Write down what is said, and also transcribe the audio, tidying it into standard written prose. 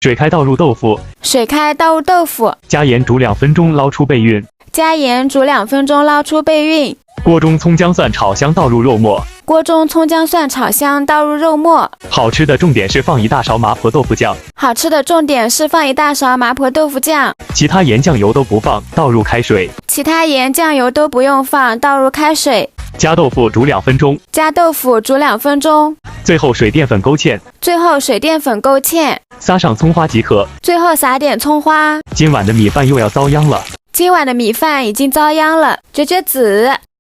水开倒入豆腐，水开倒入豆腐，加盐煮2分钟，捞出备运。加盐煮2分钟，捞出备运。锅中葱姜蒜炒香，倒入肉末。锅中葱姜蒜炒香，倒入肉末。好吃的重点是放1大勺麻婆豆腐酱。好吃的重点是放1大勺麻婆豆腐酱。其他盐酱油都不放，倒入开水。其他盐酱油都不用放，倒入开水。加豆腐煮2分钟。加豆腐煮2分钟。最后水淀粉勾芡。最后水淀粉勾芡。撒上葱花即可。最后撒点葱花。今晚的米饭又要遭殃了。今晚的米饭已经遭殃了，绝子。